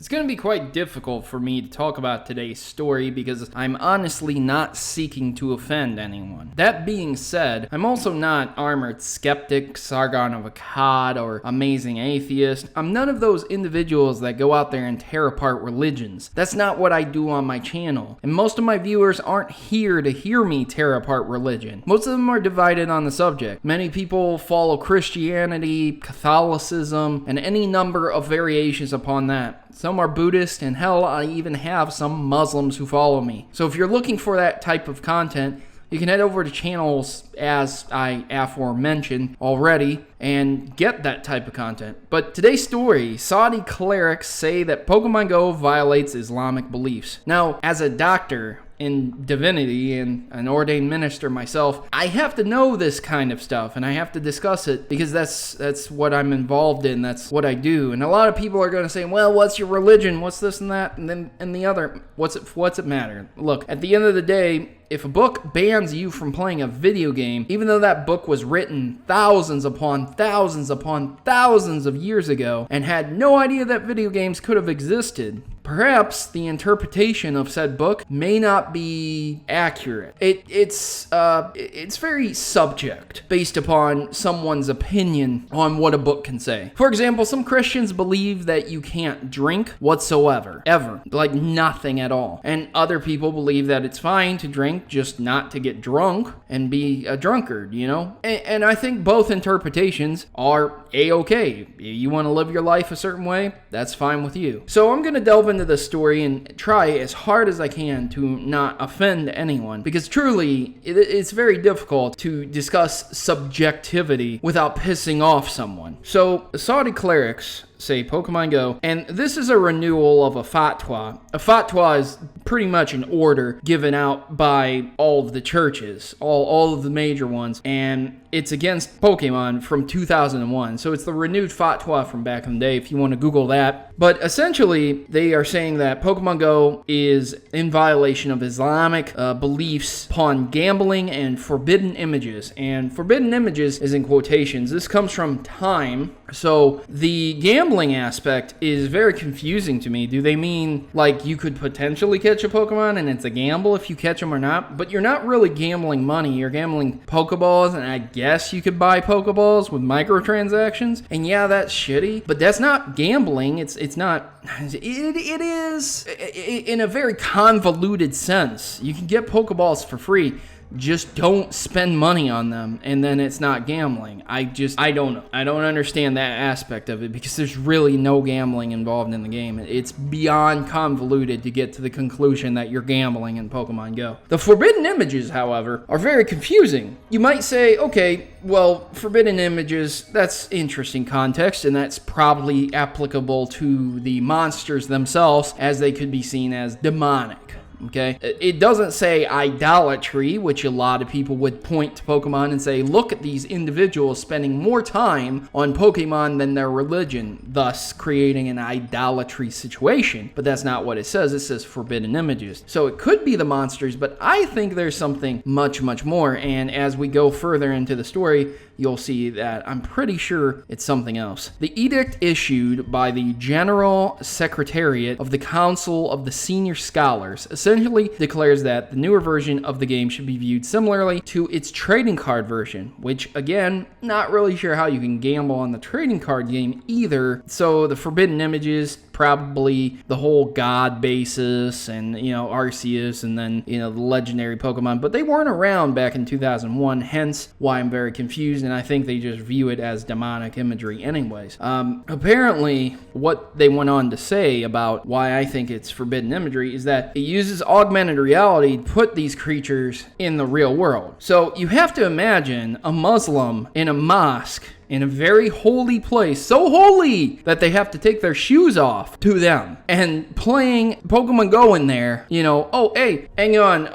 It's going to be quite difficult for me to talk about today's story because I'm honestly not seeking to offend anyone. That being said, I'm also not Armored Skeptic, Sargon of Akkad, or Amazing Atheist. I'm none of those individuals that go out there and tear apart religions. That's not what I do on my channel. And most of my viewers aren't here to hear me tear apart religion. Most of them are divided on the subject. Many people follow Christianity, Catholicism, and any number of variations upon that. Some are Buddhist, and hell, I even have some Muslims who follow me. So if you're looking for that type of content, you can head over to channels as I aforementioned already and get that type of content. But today's story, Saudi clerics say that Pokemon Go violates Islamic beliefs. Now, as a doctor in divinity and an ordained minister myself, I have to know this kind of stuff and I have to discuss it because that's what I'm involved in. That's what I do. And a lot of people are going to say, well, what's your religion? What's this and that? And then and the other, what's it matter? Look, at the end of the day, if a book bans you from playing a video game, even though that book was written thousands upon thousands upon thousands of years ago and had no idea that video games could have existed, perhaps the interpretation of said book may not be accurate. It's very subject based upon someone's opinion on what a book can say. For example, some Christians believe that you can't drink whatsoever, ever, like nothing at all. And other people believe that it's fine to drink, just not to get drunk and be a drunkard, you know? And I think both interpretations are a-okay. You want to live your life a certain way, that's fine with you. So I'm going to delve into the story and try as hard as I can to not offend anyone, because truly it's very difficult to discuss subjectivity without pissing off someone. So the Saudi clerics say Pokemon Go, and this is a renewal of a fatwa. A fatwa is pretty much an order given out by all of the churches, all of the major ones, and it's against Pokemon from 2001. So it's the renewed fatwa from back in the day if you want to Google that. But essentially, they are saying that Pokemon Go is in violation of Islamic beliefs upon gambling and forbidden images. And forbidden images is in quotations. This comes from Time. So the gambling aspect is very confusing to me. Do they mean like you could potentially catch a Pokemon and it's a gamble if you catch them or not? But you're not really gambling money. You're gambling Pokeballs, and I guess you could buy Pokeballs with microtransactions. And yeah, that's shitty, but that's not gambling. It's not. It is in a very convoluted sense. You can get Pokeballs for free. Just don't spend money on them, and then it's not gambling. I don't know. I don't understand that aspect of it because there's really no gambling involved in the game. It's beyond convoluted to get to the conclusion that you're gambling in Pokemon Go. The forbidden images, however, are very confusing. You might say, okay, well, forbidden images, that's interesting context, and that's probably applicable to the monsters themselves, as they could be seen as demonic. Okay, it doesn't say idolatry, which a lot of people would point to Pokemon and say, look at these individuals spending more time on Pokemon than their religion, thus creating an idolatry situation. But that's not what it says. It says forbidden images. So it could be the monsters, but I think there's something much, much more. And as we go further into the story, you'll see that I'm pretty sure it's something else. The edict issued by the General Secretariat of the Council of the Senior Scholars essentially declares that the newer version of the game should be viewed similarly to its trading card version, which again, not really sure how you can gamble on the trading card game either. So the forbidden images, probably the whole god basis and, Arceus and then, the legendary Pokemon, but they weren't around back in 2001, hence why I'm very confused, and I think they just view it as demonic imagery anyways. Apparently, what they went on to say about why I think it's forbidden imagery is that it uses augmented reality to put these creatures in the real world. So you have to imagine a Muslim in a mosque in a very holy place, so holy that they have to take their shoes off to them, and playing Pokemon Go in there, oh, hey, hang on,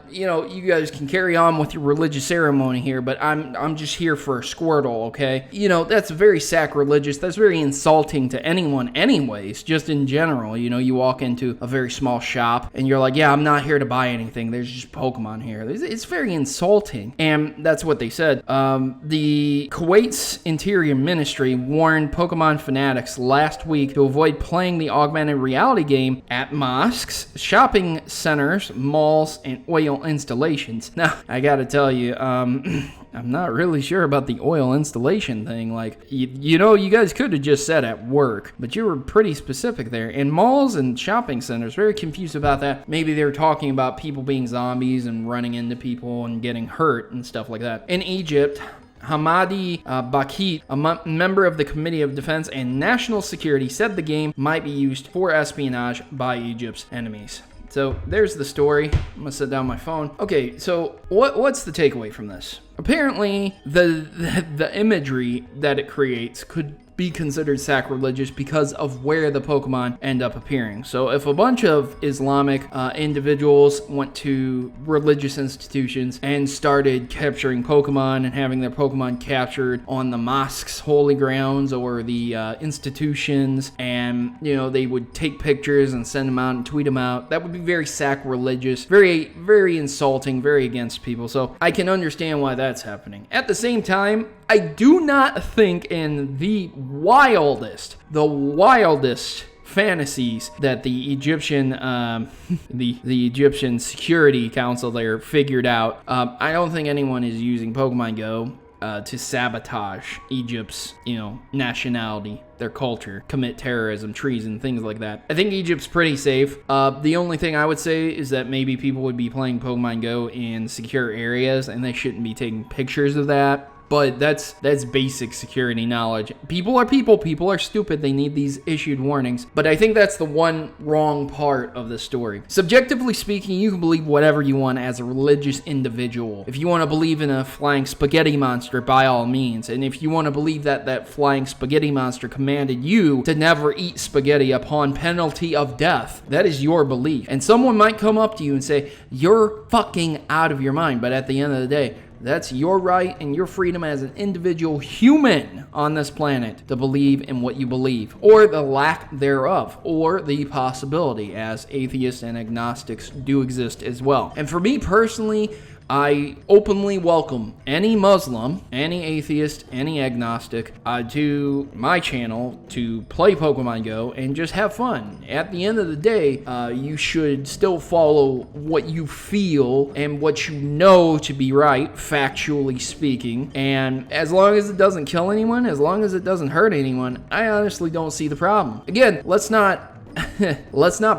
you guys can carry on with your religious ceremony here, but I'm just here for a Squirtle, okay? That's very sacrilegious, that's very insulting to anyone anyways, just in general. You walk into a very small shop, and you're like, yeah, I'm not here to buy anything, there's just Pokemon here. It's very insulting, and that's what they said. The Kuwait's Interior Ministry warned Pokemon fanatics last week to avoid playing the augmented reality game at mosques, shopping centers, malls, and oil installations. Now, I gotta tell you, I'm not really sure about the oil installation thing. Like, you know, you guys could have just said at work, but you were pretty specific there. And malls and shopping centers, very confused about that. Maybe they were talking about people being zombies and running into people and getting hurt and stuff like that. In Egypt, Hamadi Bakit, a member of the Committee of Defense and National Security, said the game might be used for espionage by Egypt's enemies. So there's the story. I'm gonna set down my phone. Okay, so what's the takeaway from this? Apparently, the imagery that it creates could be considered sacrilegious because of where the Pokemon end up appearing. So if a bunch of Islamic individuals went to religious institutions and started capturing Pokemon and having their Pokemon captured on the mosques, holy grounds, or the institutions, and, you know, they would take pictures and send them out and tweet them out, that would be very sacrilegious, very, very insulting, very against people. So I can understand why that's happening. At the same time, I do not think in the wildest fantasies that the Egyptian the Egyptian Security Council there figured out. I don't think anyone is using Pokemon Go to sabotage Egypt's, you know, nationality, their culture, commit terrorism, treason, things like that. I think Egypt's pretty safe. The only thing I would say is that maybe people would be playing Pokemon Go in secure areas and they shouldn't be taking pictures of that. But that's basic security knowledge. People are people. People are stupid. They need these issued warnings. But I think that's the one wrong part of the story. Subjectively speaking, you can believe whatever you want as a religious individual. If you want to believe in a flying spaghetti monster, by all means. And if you want to believe that that flying spaghetti monster commanded you to never eat spaghetti upon penalty of death, that is your belief. And someone might come up to you and say, you're fucking out of your mind. But at the end of the day, that's your right and your freedom as an individual human on this planet to believe in what you believe, or the lack thereof, or the possibility, as atheists and agnostics do exist as well. And for me personally, I openly welcome any Muslim, any atheist, any agnostic to my channel to play Pokemon Go and just have fun. At the end of the day, you should still follow what you feel and what you know to be right, factually speaking. And as long as it doesn't kill anyone, as long as it doesn't hurt anyone, I honestly don't see the problem. Again, let's not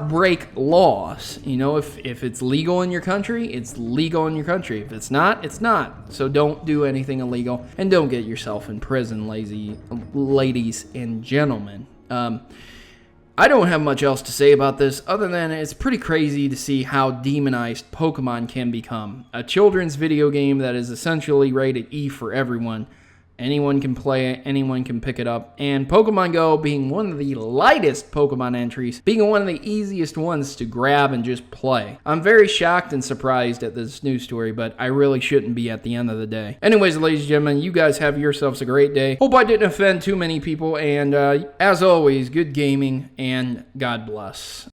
break laws. You know, if it's legal in your country, it's legal in your country. If it's not, it's not. So don't do anything illegal and don't get yourself in prison, ladies and gentlemen. I don't have much else to say about this other than it's pretty crazy to see how demonized Pokemon can become. A children's video game that is essentially rated E for everyone. Anyone can play it, anyone can pick it up, and Pokemon Go being one of the lightest Pokemon entries, being one of the easiest ones to grab and just play. I'm very shocked and surprised at this news story, but I really shouldn't be at the end of the day. Anyways, ladies and gentlemen, you guys have yourselves a great day. Hope I didn't offend too many people, and as always, good gaming, and God bless.